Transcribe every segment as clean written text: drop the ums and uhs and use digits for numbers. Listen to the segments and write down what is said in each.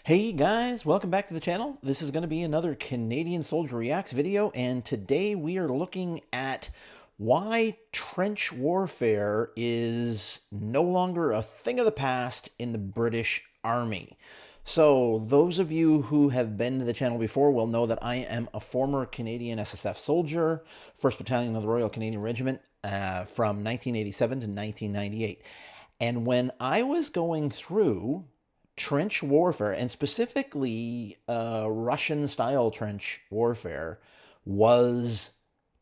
Hey guys, welcome back to the channel. This is going to be another Canadian Soldier Reacts video, and today we are looking at why trench warfare is no longer a thing of the past in the British Army. So those of you who have been to the channel before will know that I am a former Canadian SSF soldier, 1st Battalion of the Royal Canadian Regiment, from 1987 to 1998. And when I was going through trench warfare, and specifically Russian-style trench warfare, was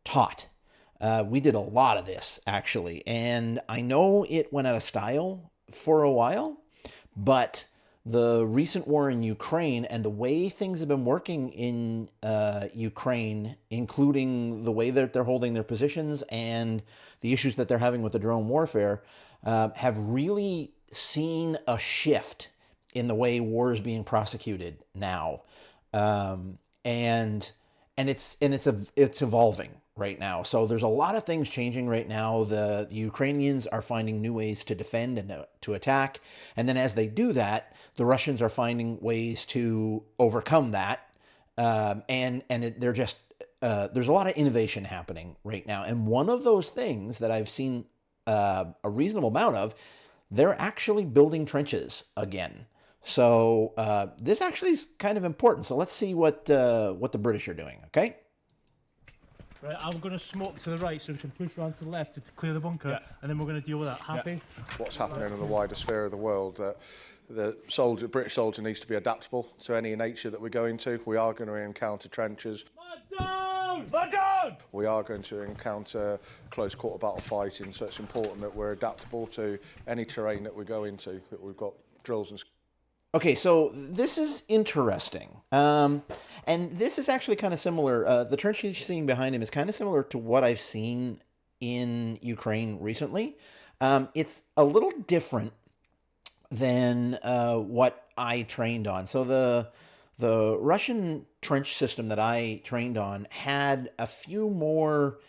taught. We did a lot of this, actually, and I know it went out of style for a while, but the recent war in Ukraine and the way things have been working in Ukraine, including the way that they're holding their positions and the issues that they're having with the drone warfare, have really seen a shift in the way war is being prosecuted now, and it's evolving right now. So there's a lot of things changing right now. The Ukrainians are finding new ways to defend and to attack, and then as they do that, the Russians are finding ways to overcome that, they're just there's a lot of innovation happening right now, and one of those things that I've seen a reasonable amount of, they're actually building trenches again. So this actually is kind of important. So let's see what the British are doing, okay? Right, I'm going to smoke to the right so we can push around to the left to clear the bunker, and then we're going to deal with that. Happy? What's happening in the wider sphere of the world, the British soldier needs to be adaptable to any nature that we go into. We are going to encounter trenches. We are going to encounter close quarter battle fighting, so it's important that we're adaptable to any terrain that we go into, that we've got drills and... Okay, so this is interesting. And this is actually kind of similar. The trench you're seeing behind him is kind of similar to what I've seen in Ukraine recently. It's a little different than what I trained on. So the Russian trench system that I trained on had a few more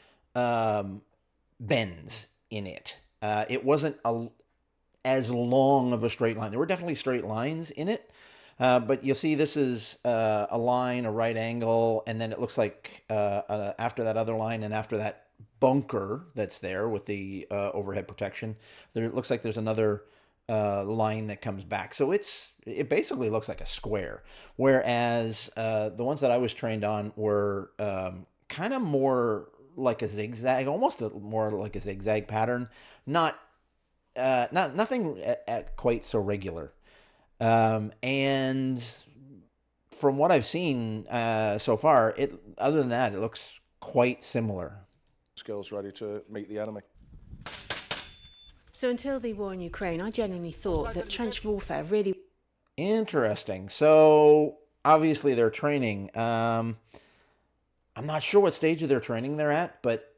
bends in it. It wasn't as long of a straight line. There were definitely straight lines in it, but you'll see this is a line, a right angle, and then it looks like after that other line and after that bunker that's there with the overhead protection, it looks like there's another line that comes back. So it basically looks like a square, whereas the ones that I was trained on were kind of more like a zigzag, almost more like a zigzag pattern, nothing at quite so regular. And from what I've seen so far, other than that, it looks quite similar. Skills ready to meet the enemy. So until the war in Ukraine, I genuinely thought that trench warfare really... Interesting. So obviously they're training. I'm not sure what stage of their training they're at, but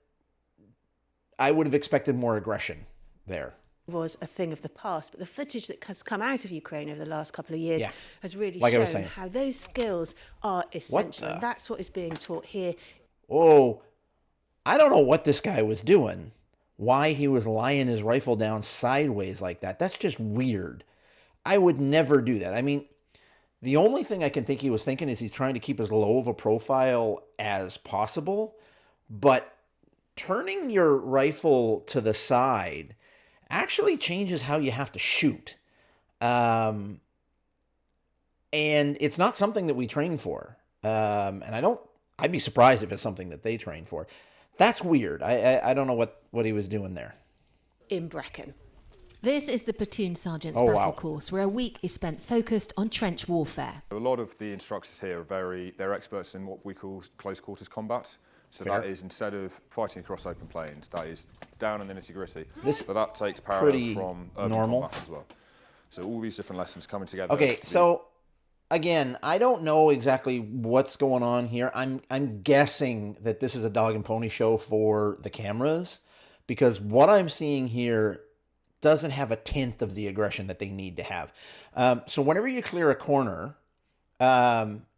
I would have expected more aggression there. Was a thing of the past, but the footage that has come out of Ukraine over the last couple of years has really shown how those skills are essential. And that's what is being taught here. Oh, I don't know what this guy was doing. Why he was laying his rifle down sideways like that. That's just weird. I would never do that. I mean, the only thing I can think he was thinking is he's trying to keep as low of a profile as possible, but turning your rifle to the side actually changes how you have to shoot. And it's not something that we train for. And I'd be surprised if it's something that they train for. That's weird. I don't know what he was doing there. In Brecon. This is the platoon sergeant's battle course, where a week is spent focused on trench warfare. A lot of the instructors here they're experts in what we call close quarters combat. So that is, instead of fighting across open plains, that is down in the nitty-gritty. But that takes parallel from urban combat as well. So all these different lessons coming together. Okay, so again, I don't know exactly what's going on here. I'm guessing that this is a dog and pony show for the cameras, because what I'm seeing here doesn't have a tenth of the aggression that they need to have. So whenever you clear a corner,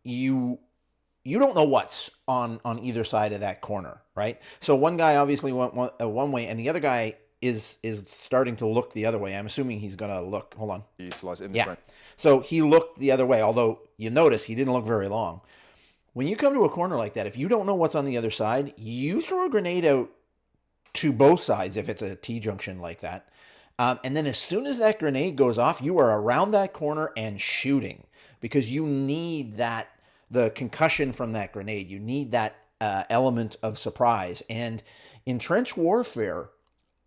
you don't know what's on either side of that corner, right? So one guy obviously went one way, and the other guy is starting to look the other way. I'm assuming he's going to look. Hold on. Utilize in the yeah. frame. So he looked the other way, although you notice he didn't look very long. When you come to a corner like that, if you don't know what's on the other side, you throw a grenade out to both sides if it's a T-junction like that. And then as soon as that grenade goes off, you are around that corner and shooting because you need the concussion from that grenade. You need that element of surprise. And in trench warfare,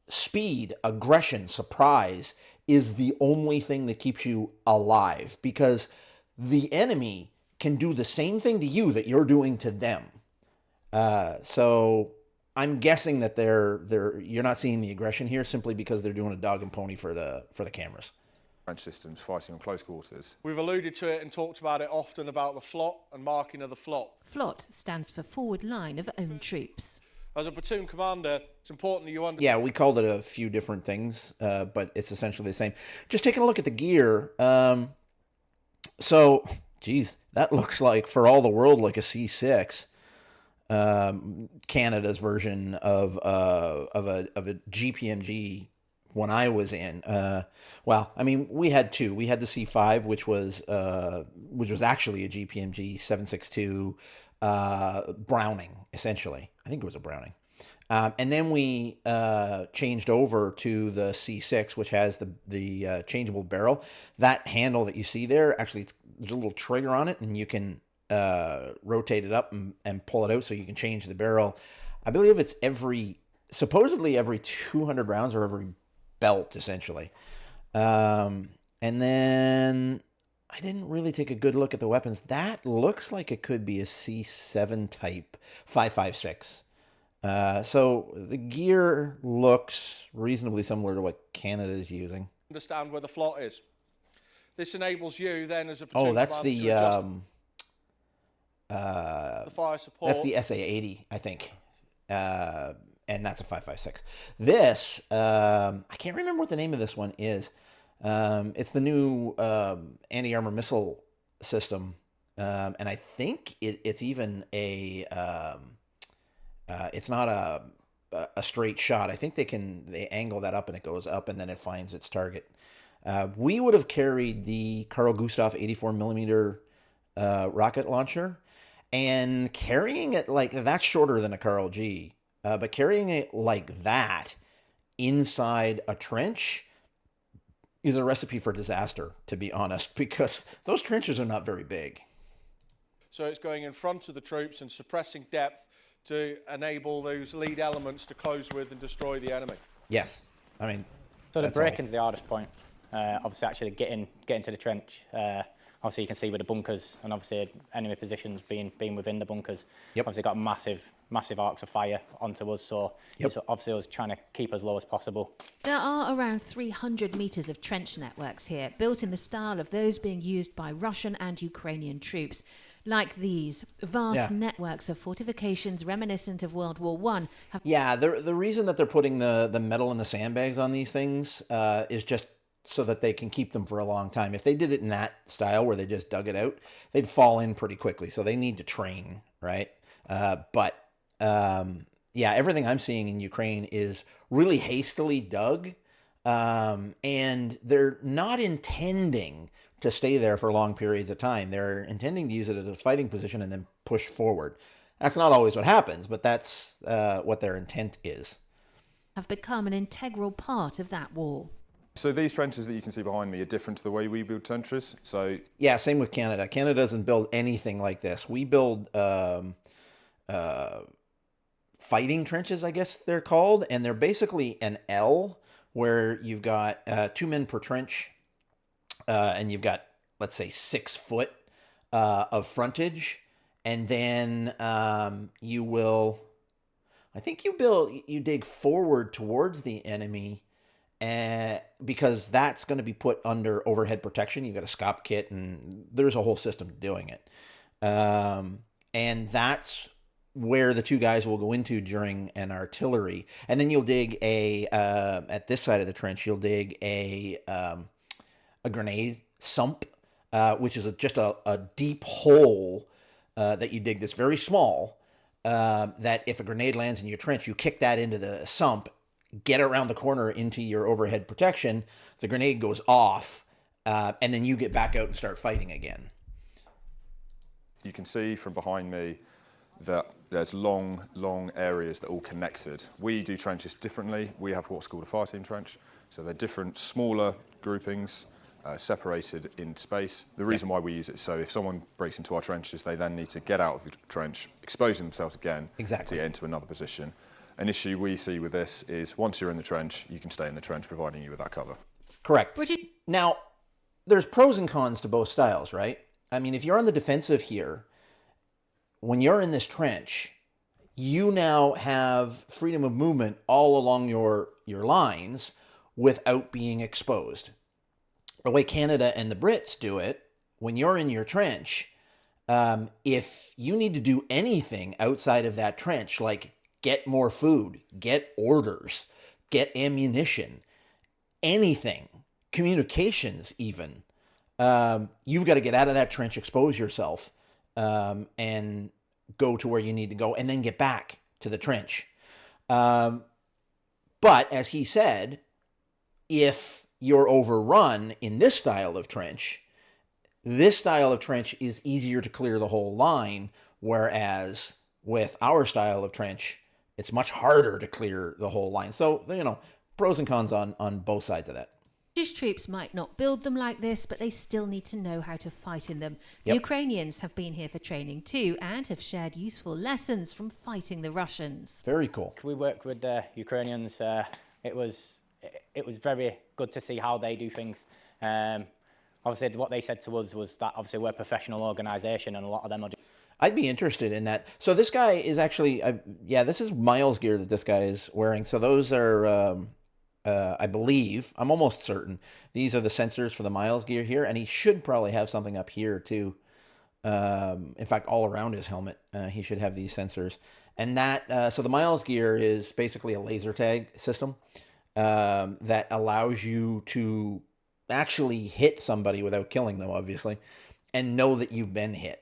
speed, aggression, surprise is the only thing that keeps you alive because the enemy can do the same thing to you that you're doing to them. So I'm guessing that you're not seeing the aggression here simply because they're doing a dog and pony for the cameras. Trench systems fighting on close quarters. We've alluded to it and talked about it often about the Flot and marking of the Flot. Flot stands for forward line of own troops. As a platoon commander, it's important that you understand. Yeah, we called it a few different things, but it's essentially the same. Just taking a look at the gear. So, geez, that looks like, for all the world, like a C6. Canada's version of a GPMG when I was in. Well, I mean, we had two. We had the C5, which was actually a GPMG 7.62 Browning, essentially. I think it was a Browning. And then we changed over to the C6, which has the changeable barrel. That handle that you see there, actually, there's a little trigger on it, and you can rotate it up and pull it out so you can change the barrel. I believe it's supposedly every 200 rounds or every belt, essentially. And then I didn't really take a good look at the weapons. That looks like it could be a C7 type 5.56. So the gear looks reasonably similar to what Canada is using. Understand where the Flot is. This enables you then as a platoon commander that's the fire support. That's the SA-80, I think. And that's a 5.56. This, I can't remember what the name of this one is. It's the new anti-armor missile system. And I think it's even it's not a straight shot. I think they angle that up and it goes up and then it finds its target. We would have carried the Carl Gustaf 84 millimeter rocket launcher, and carrying it like that's shorter than a Carl G, but carrying it like that inside a trench is a recipe for disaster, to be honest, because those trenches are not very big. So it's going in front of the troops and suppressing depth to enable those lead elements to close with and destroy the enemy. Yes, I mean. So the breaking's the hardest point. Obviously, actually getting to the trench. Obviously, you can see with the bunkers and obviously enemy positions being within the bunkers. Yep. Obviously, got massive arcs of fire onto us. So it's obviously us trying to keep as low as possible. There are around 300 metres of trench networks here, built in the style of those being used by Russian and Ukrainian troops. Like these vast networks of fortifications reminiscent of World War I. The reason that they're putting the metal and the sandbags on these things is just so that they can keep them for a long time. If they did it in that style where they just dug it out, they'd fall in pretty quickly. So they need to train, right? Everything I'm seeing in Ukraine is really hastily dug, and they're not intending to stay there for long periods of time. They're intending to use it as a fighting position and then push forward. That's not always what happens, but that's what their intent is. Have become an integral part of that wall. So these trenches that you can see behind me are different to the way we build trenches. So yeah, same with Canada. Canada doesn't build anything like this. We build fighting trenches, I guess they're called, and they're basically an L where you've got 2 men per trench, and you've got, let's say, 6 foot of frontage, and then you dig forward towards the enemy. Because that's going to be put under overhead protection. You've got a SCOP kit, and there's a whole system to doing it. And that's where the 2 guys will go into during an artillery. And then you'll dig at this side of the trench, you'll dig a grenade sump, which is just a deep hole that you dig that's very small, that if a grenade lands in your trench, you kick that into the sump, get around the corner into your overhead protection, the grenade goes off, and then you get back out and start fighting again. You can see from behind me that there's long areas that are all connected. We do trenches differently. We have what's called a Fireteam trench. So they're different, smaller groupings, separated in space. The reason why we use it is so if someone breaks into our trenches, they then need to get out of the trench, exposing themselves again to get into another position. An issue we see with this is once you're in the trench, you can stay in the trench, providing you with that cover. Correct. Now, there's pros and cons to both styles, right? I mean, if you're on the defensive here, when you're in this trench, you now have freedom of movement all along your lines without being exposed. The way Canada and the Brits do it, when you're in your trench, if you need to do anything outside of that trench, like get more food, get orders, get ammunition, anything, communications even, you've got to get out of that trench, expose yourself, and go to where you need to go, and then get back to the trench. But as he said, if you're overrun in this style of trench is easier to clear the whole line, whereas with our style of trench, it's much harder to clear the whole line. So, pros and cons on both sides of that. British troops might not build them like this, but they still need to know how to fight in them. Yep. Ukrainians have been here for training too and have shared useful lessons from fighting the Russians. Very cool. We worked with the Ukrainians. It was very good to see how they do things. Obviously, what they said to us was that obviously we're a professional organisation, and a lot of them are. I'd be interested in that. So this guy is actually, this is Miles gear that this guy is wearing. So those are, I believe, I'm almost certain, these are the sensors for the Miles gear here, and he should probably have something up here too. In fact, all around his helmet, he should have these sensors. And that, so the Miles gear is basically a laser tag system that allows you to actually hit somebody without killing them, obviously, and know that you've been hit.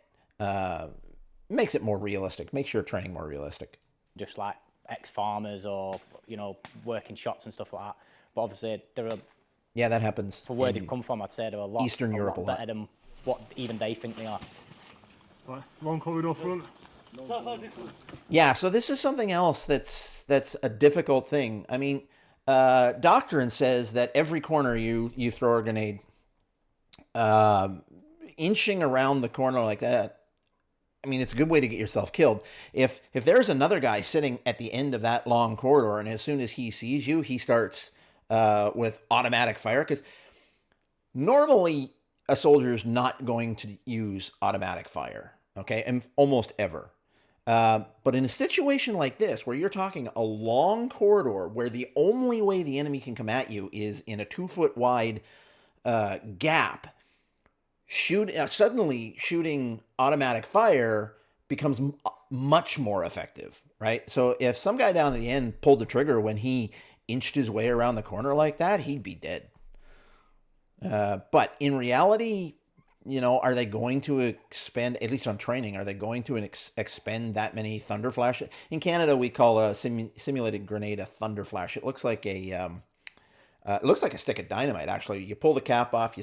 Makes it more realistic, makes your training more realistic. Just like ex-farmers or, working shops and stuff like that. But obviously there are... Yeah, that happens. For where they've come from, I'd say there are a lot, Eastern Europe a lot better than what even they think they are. Right, long corridor front. Yeah, so this is something else that's a difficult thing. I mean, doctrine says that every corner you throw a grenade, inching around the corner like that, I mean, it's a good way to get yourself killed. If there's another guy sitting at the end of that long corridor, and as soon as he sees you, he starts with automatic fire, because normally a soldier is not going to use automatic fire, okay, and almost ever. But in a situation like this, where you're talking a long corridor where the only way the enemy can come at you is in a 2-foot wide gap, suddenly shooting automatic fire becomes much more effective, right? So if some guy down at the end pulled the trigger when he inched his way around the corner like that, he'd be dead. But in reality, are they going to expend, at least on training, are they going to expend that many thunder flash? In Canada, we call a simulated grenade a thunder flash. It looks like a stick of dynamite, actually. You pull the cap off.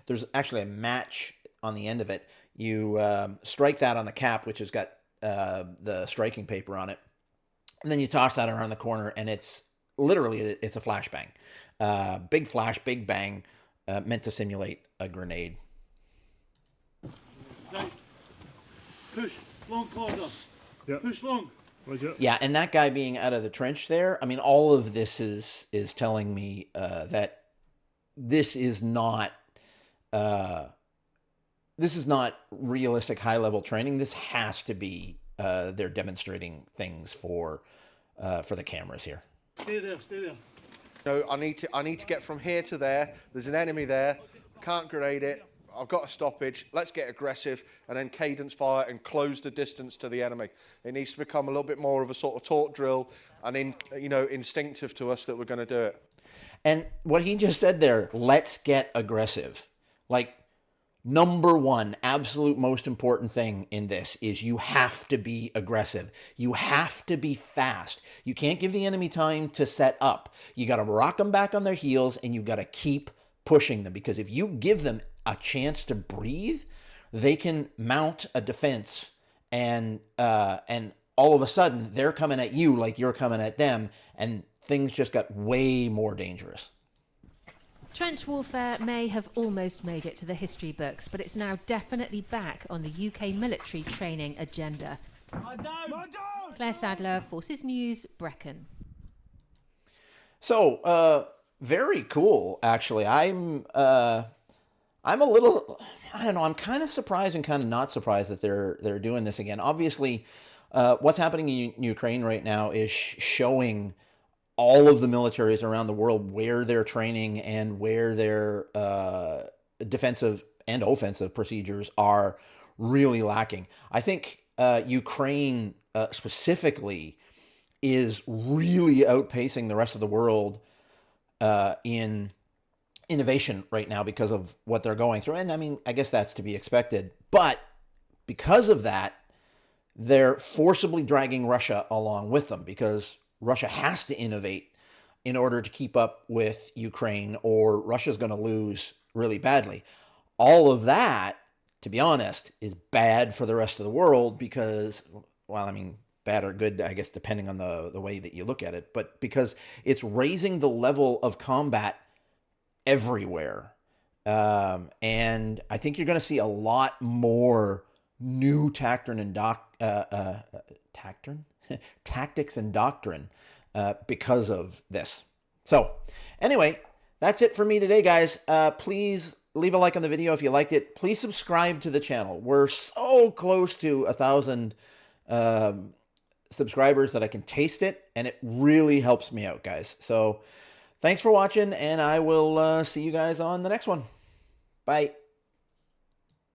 There's actually a match on the end of it. You strike that on the cap, which has got the striking paper on it. And then you toss that around the corner, and it's a flashbang. Big flash, big bang, meant to simulate a grenade. Right. Push, long corridor. Yep. Push long. Yeah, and that guy being out of the trench there, I mean, all of this is telling me that this is not realistic high-level training. This has to be they're demonstrating things for the cameras here. Stay there, stay there. No, I need to get from here to there. There's an enemy there. Can't grenade it. I've got a stoppage. Let's get aggressive and then cadence fire and close the distance to the enemy. It needs to become a little bit more of a sort of taught drill and instinctive to us that we're going to do it. And what he just said there, let's get aggressive. Like, number one, absolute most important thing in this is you have to be aggressive. You have to be fast. You can't give the enemy time to set up. You got to rock them back on their heels, and you got to keep pushing them, because if you give them a chance to breathe, they can mount a defense, and all of a sudden they're coming at you like you're coming at them, and things just got way more dangerous. Trench warfare may have almost made it to the history books, but it's now definitely back on the UK military training agenda. Claire Sadler, Forces News, Brecon. So, very cool, actually. I'm a little, I don't know, I'm kind of surprised and kind of not surprised that they're doing this again. Obviously, what's happening in Ukraine right now is showing all of the militaries around the world where they're training and where their defensive and offensive procedures are really lacking. I think Ukraine specifically is really outpacing the rest of the world in innovation right now because of what they're going through. And I mean, I guess that's to be expected. But because of that, they're forcibly dragging Russia along with them, because Russia has to innovate in order to keep up with Ukraine, or Russia's going to lose really badly. All of that, to be honest, is bad for the rest of the world because, well, I mean, bad or good, I guess, depending on the way that you look at it, but because it's raising the level of combat everywhere. And I think you're going to see a lot more new tactics and doctrine because of this. So anyway, that's it for me today, guys. Please leave a like on the video if you liked it. Please subscribe to the channel. We're so close to 1,000 subscribers that I can taste it, and it really helps me out, guys. So thanks for watching, and I will see you guys on the next one. Bye.